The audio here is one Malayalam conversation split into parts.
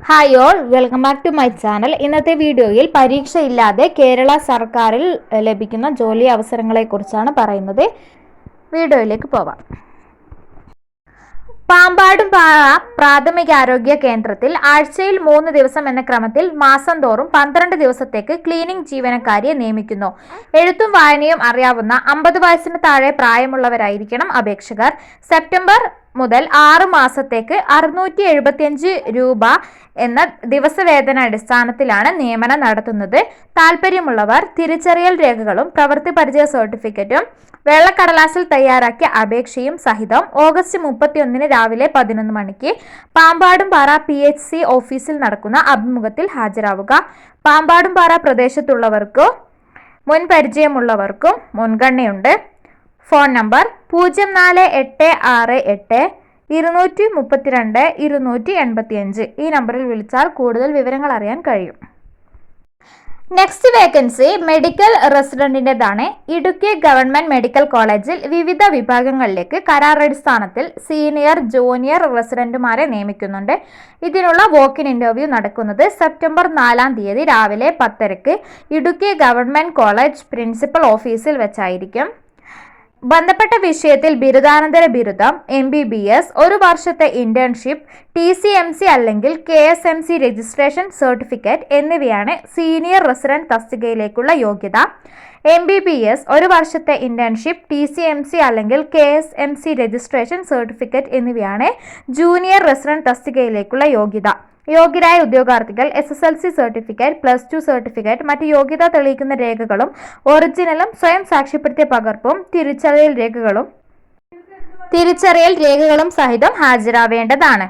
Hi all, welcome back to my channel. ഇന്നത്തെ വീഡിയോയിൽ പരീക്ഷയില്ലാതെ കേരള സർക്കാരിൽ ലഭിക്കുന്ന ജോലി അവസരങ്ങളെക്കുറിച്ചാണ് പറയുന്നത്. വീഡിയോയിലേക്ക് പോവാം. പാമ്പാടും പ്രാഥമികാരോഗ്യ കേന്ദ്രത്തിൽ ആഴ്ചയിൽ 3 ദിവസം എന്ന ക്രമത്തിൽ മാസം തോറും 12 ദിവസത്തേക്ക് ക്ലീനിംഗ് ജീവനക്കാരിയെ നിയമിക്കുന്നു. എഴുത്തും വായനയും അറിയാവുന്ന 50 വയസ്സിന് താഴെ പ്രായമുള്ളവരായിരിക്കണം അപേക്ഷകർ. സെപ്റ്റംബർ മുതൽ 6 മാസത്തേക്ക് 675 രൂപ എന്ന ദിവസവേതന അടിസ്ഥാനത്തിലാണ് നിയമനം നടത്തുന്നത്. താൽപ്പര്യമുള്ളവർ തിരിച്ചറിയൽ രേഖകളും പ്രവൃത്തി പരിചയ സർട്ടിഫിക്കറ്റും വെള്ളക്കടലാസിൽ തയ്യാറാക്കിയ അപേക്ഷയും സഹിതം ഓഗസ്റ്റ് 31 രാവിലെ 11 മണിക്ക് പാമ്പാടുംപാറ PHC ഓഫീസിൽ നടക്കുന്ന അഭിമുഖത്തിൽ ഹാജരാവുക. പാമ്പാടുംപാറ പ്രദേശത്തുള്ളവർക്കും മുൻപരിചയമുള്ളവർക്കും മുൻഗണനയുണ്ട്. Phone number 0486 232 285. ഈ നമ്പറിൽ വിളിച്ചാൽ കൂടുതൽ വിവരങ്ങൾ അറിയാൻ കഴിയും. നെക്സ്റ്റ് വേക്കൻസി മെഡിക്കൽ റെസിഡന്റിൻ്റെതാണ്. ഇടുക്കി ഗവൺമെന്റ് മെഡിക്കൽ കോളേജിൽ വിവിധ വിഭാഗങ്ങളിലേക്ക് കരാറടിസ്ഥാനത്തിൽ സീനിയർ ജൂനിയർ റെസിഡന്റുമാരെ നിയമിക്കുന്നുണ്ട്. ഇതിനുള്ള വോക്കിൻ ഇന്റർവ്യൂ നടക്കുന്നത് സെപ്റ്റംബർ 4 രാവിലെ 10 ഇടുക്കി ഗവൺമെന്റ് കോളേജ് പ്രിൻസിപ്പൽ ഓഫീസിൽ വെച്ചായിരിക്കും. ബന്ധപ്പെട്ട വിഷയത്തിൽ ബിരുദാനന്തര ബിരുദം, MBBS, 1 വർഷത്തെ ഇന്റേൺഷിപ്പ്, TCMC അല്ലെങ്കിൽ KSMC രജിസ്ട്രേഷൻ സർട്ടിഫിക്കറ്റ് എന്നിവയാണ് സീനിയർ റെസിഡന്റ് തസ്തികയിലേക്കുള്ള യോഗ്യത. MBBS, 1 വർഷത്തെ ഇന്റേൺഷിപ്പ്, TCMC അല്ലെങ്കിൽ KSMC രജിസ്ട്രേഷൻ സർട്ടിഫിക്കറ്റ് എന്നിവയാണ് ജൂനിയർ റെസിഡന്റ് തസ്തികയിലേക്കുള്ള യോഗ്യത. യോഗ്യരായ ഉദ്യോഗാർത്ഥികൾ SSLC സർട്ടിഫിക്കറ്റ്, +2 സർട്ടിഫിക്കറ്റ്, മറ്റ് യോഗ്യത തെളിയിക്കുന്ന രേഖകളും ഒറിജിനലും സ്വയം സാക്ഷ്യപ്പെടുത്തിയ പകർപ്പും തിരിച്ചറിയൽ രേഖകളും സഹിതം ഹാജരാവേണ്ടതാണ്.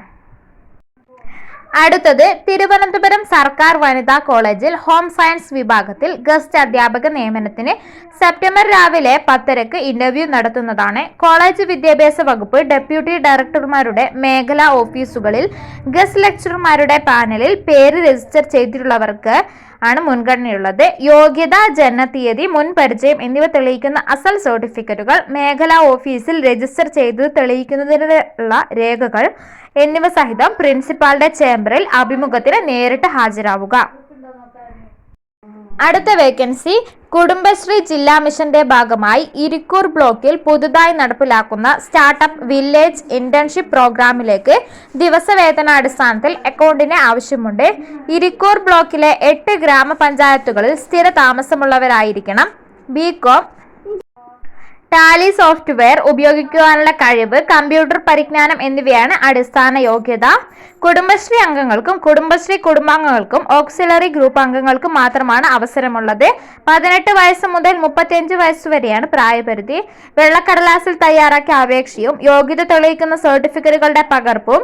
അടുത്തത് തിരുവനന്തപുരം സർക്കാർ വനിതാ കോളേജിൽ ഹോം സയൻസ് വിഭാഗത്തിൽ ഗസ്റ്റ് അധ്യാപക നിയമനത്തിന് സെപ്റ്റംബർ രാവിലെ 10 ഇന്റർവ്യൂ നടത്തുന്നതാണ്. കോളേജ് വിദ്യാഭ്യാസ വകുപ്പ് ഡെപ്യൂട്ടി ഡയറക്ടർമാരുടെ മേഖലാ ഓഫീസുകളിൽ ഗസ്റ്റ് ലെക്ചറർമാരുടെ പാനലിൽ പേര് രജിസ്റ്റർ ചെയ്തിട്ടുള്ളവർക്ക് ആണ് മുൻഗണനയുള്ളത്. യോഗ്യത, ജനനത്തീയതി, മുൻപരിചയം എന്നിവ തെളിയിക്കുന്ന അസൽ സർട്ടിഫിക്കറ്റുകൾ, മേഖലാ ഓഫീസിൽ രജിസ്റ്റർ ചെയ്തത് തെളിയിക്കുന്നതിനുള്ള രേഖകൾ എന്നിവ സഹിതം പ്രിൻസിപ്പാളുടെ ചേംബറിൽ അഭിമുഖത്തിന് നേരിട്ട് ഹാജരാവുക. അടുത്ത വേക്കൻസി കുടുംബശ്രീ ജില്ലാ മിഷന്റെ ഭാഗമായി ഇരിക്കൂർ ബ്ലോക്കിൽ പുതുതായി നടപ്പിലാക്കുന്ന സ്റ്റാർട്ടപ്പ് വില്ലേജ് ഇന്റേൺഷിപ്പ് പ്രോഗ്രാമിലേക്ക് ദിവസവേതനാടിസ്ഥാനത്തിൽ അക്കൗണ്ടിന് ആവശ്യമുണ്ട്. ഇരിക്കൂർ ബ്ലോക്കിലെ 8 ഗ്രാമപഞ്ചായത്തുകളിൽ സ്ഥിര താമസമുള്ളവരായിരിക്കണം. BCom, ടാലി സോഫ്റ്റ്വെയർ ഉപയോഗിക്കുവാനുള്ള കഴിവ്, കമ്പ്യൂട്ടർ പരിജ്ഞാനം എന്നിവയാണ് അടിസ്ഥാന യോഗ്യത. കുടുംബശ്രീ അംഗങ്ങൾക്കും കുടുംബശ്രീ കുടുംബാംഗങ്ങൾക്കും ഓക്സിലറി ഗ്രൂപ്പ് അംഗങ്ങൾക്കും മാത്രമാണ് അവസരമുള്ളത്. 18 വയസ്സ് മുതൽ 35 വയസ്സ് വരെയാണ് പ്രായപരിധി. വെള്ളക്കടലാസിൽ തയ്യാറാക്കിയ അപേക്ഷയും യോഗ്യത തെളിയിക്കുന്ന സർട്ടിഫിക്കറ്റുകളുടെ പകർപ്പും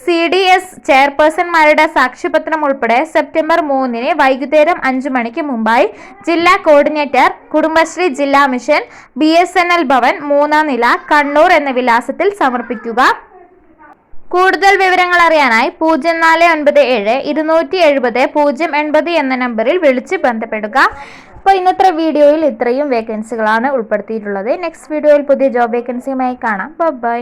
CDS ചെയർപേഴ്സൺമാരുടെ സാക്ഷ്യപത്രം ഉൾപ്പെടെ സെപ്റ്റംബർ 3 വൈകുന്നേരം 5 മണിക്ക് മുമ്പായി ജില്ലാ കോർഡിനേറ്റർ, കുടുംബശ്രീ ജില്ലാ മിഷൻ, BSNL ഭവൻ, 3-ാം നില, കണ്ണൂർ എന്ന വിലാസത്തിൽ സമർപ്പിക്കുക. കൂടുതൽ വിവരങ്ങൾ അറിയാനായി 0497 270 080 എന്ന നമ്പറിൽ വിളിച്ച് ബന്ധപ്പെടുക. അപ്പോൾ ഇന്നത്തെ വീഡിയോയിൽ ഇത്രയും വേക്കൻസികളാണ് ഉൾപ്പെടുത്തിയിട്ടുള്ളത്. നെക്സ്റ്റ് വീഡിയോയിൽ പുതിയ ജോബ് വേക്കൻസിയുമായി കാണാം. ബൈ.